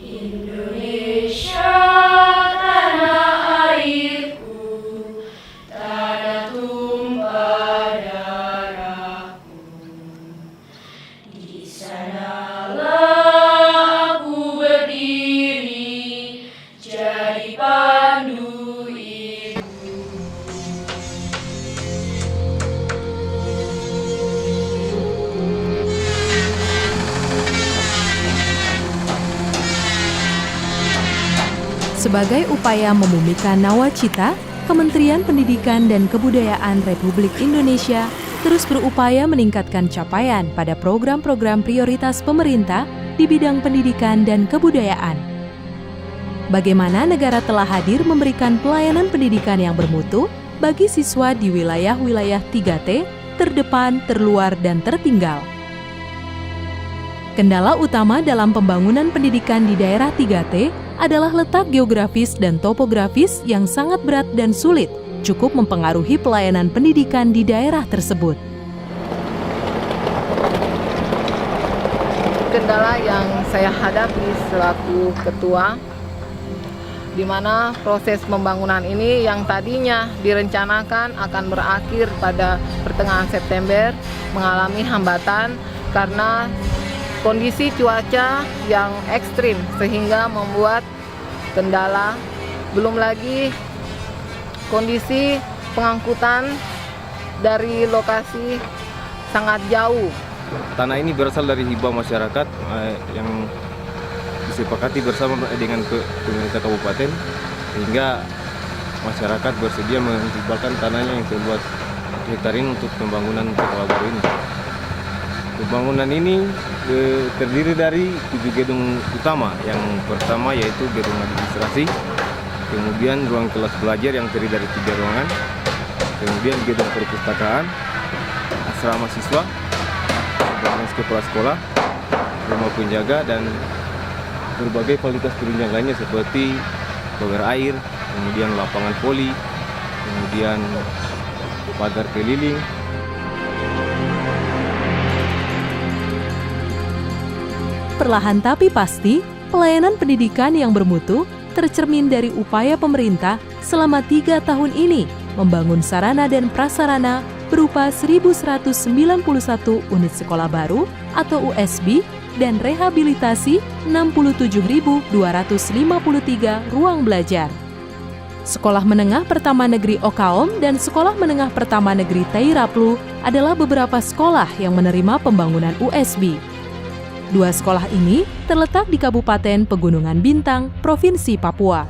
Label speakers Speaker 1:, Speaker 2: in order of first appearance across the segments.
Speaker 1: Indonesia tanah airku, tanah tumpah darahku. Di sanalah aku berdiri, jadi pandu ibu.
Speaker 2: Sebagai upaya memumikan nawacita, Kementerian Pendidikan dan Kebudayaan Republik Indonesia terus berupaya meningkatkan capaian pada program-program prioritas pemerintah di bidang pendidikan dan kebudayaan. Bagaimana negara telah hadir memberikan pelayanan pendidikan yang bermutu bagi siswa di wilayah-wilayah 3T, terdepan, terluar, dan tertinggal. Kendala utama dalam pembangunan pendidikan di daerah 3T adalah letak geografis dan topografis yang sangat berat dan sulit, cukup mempengaruhi pelayanan pendidikan di daerah tersebut.
Speaker 3: Kendala yang saya hadapi selaku ketua, di mana proses pembangunan ini yang tadinya direncanakan akan berakhir pada pertengahan September mengalami hambatan karena kondisi cuaca yang ekstrim sehingga membuat kendala, belum lagi kondisi pengangkutan dari lokasi sangat jauh.
Speaker 4: Tanah ini berasal dari hibah masyarakat yang disepakati bersama dengan pemerintah kabupaten, sehingga masyarakat bersedia menghibahkan tanahnya yang seluas hektar ini untuk pembangunan sekolah baru ini. Pembangunan ini terdiri dari 7 gedung utama. Yang pertama yaitu gedung administrasi, kemudian ruang kelas belajar yang terdiri dari 3 ruangan, kemudian gedung perpustakaan, asrama siswa, bangunan kepala sekolah, rumah penjaga, dan berbagai fasilitas penunjang lainnya seperti tower air, kemudian lapangan voli, kemudian pagar keliling.
Speaker 2: Perlahan tapi pasti, pelayanan pendidikan yang bermutu tercermin dari upaya pemerintah selama 3 tahun ini membangun sarana dan prasarana berupa 1.191 unit sekolah baru atau USB dan rehabilitasi 67.253 ruang belajar. Sekolah Menengah Pertama Negeri Okaom dan Sekolah Menengah Pertama Negeri Tairaplu adalah beberapa sekolah yang menerima pembangunan USB. 2 sekolah ini terletak di Kabupaten Pegunungan Bintang, Provinsi Papua.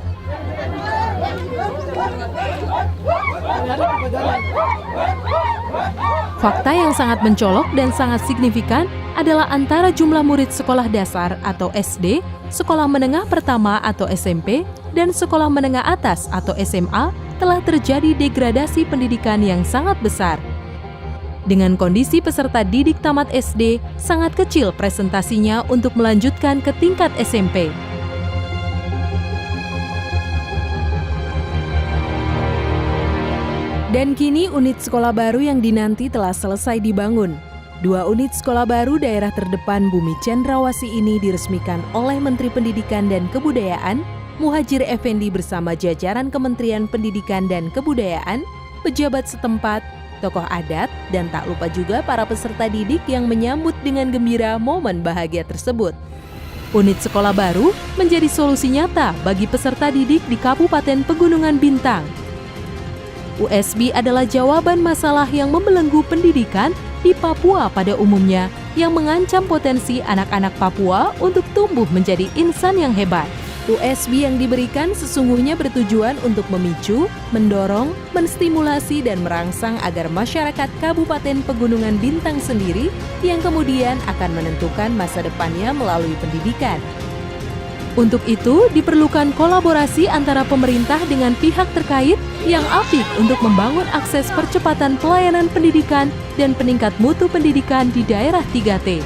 Speaker 2: Fakta yang sangat mencolok dan sangat signifikan adalah antara jumlah murid sekolah dasar atau SD, sekolah menengah pertama atau SMP, dan sekolah menengah atas atau SMA telah terjadi degradasi pendidikan yang sangat besar. Dengan kondisi peserta didik tamat SD sangat kecil presentasinya untuk melanjutkan ke tingkat SMP. Dan kini unit sekolah baru yang dinanti telah selesai dibangun. 2 unit sekolah baru daerah terdepan Bumi Cendrawasih ini diresmikan oleh Menteri Pendidikan dan Kebudayaan, Muhadjir Effendi bersama jajaran Kementerian Pendidikan dan Kebudayaan, pejabat setempat, tokoh adat, dan tak lupa juga para peserta didik yang menyambut dengan gembira momen bahagia tersebut. Unit sekolah baru menjadi solusi nyata bagi peserta didik di Kabupaten Pegunungan Bintang. USB adalah jawaban masalah yang membelenggu pendidikan di Papua pada umumnya yang mengancam potensi anak-anak Papua untuk tumbuh menjadi insan yang hebat. USB yang diberikan sesungguhnya bertujuan untuk memicu, mendorong, menstimulasi, dan merangsang agar masyarakat Kabupaten Pegunungan Bintang sendiri yang kemudian akan menentukan masa depannya melalui pendidikan. Untuk itu, diperlukan kolaborasi antara pemerintah dengan pihak terkait yang apik untuk membangun akses percepatan pelayanan pendidikan dan peningkat mutu pendidikan di daerah 3T.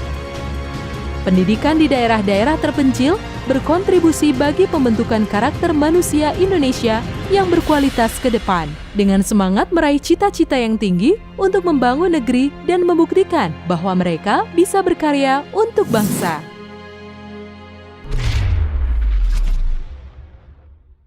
Speaker 2: Pendidikan di daerah-daerah terpencil berkontribusi bagi pembentukan karakter manusia Indonesia yang berkualitas ke depan, dengan semangat meraih cita-cita yang tinggi untuk membangun negeri dan membuktikan bahwa mereka bisa berkarya untuk bangsa.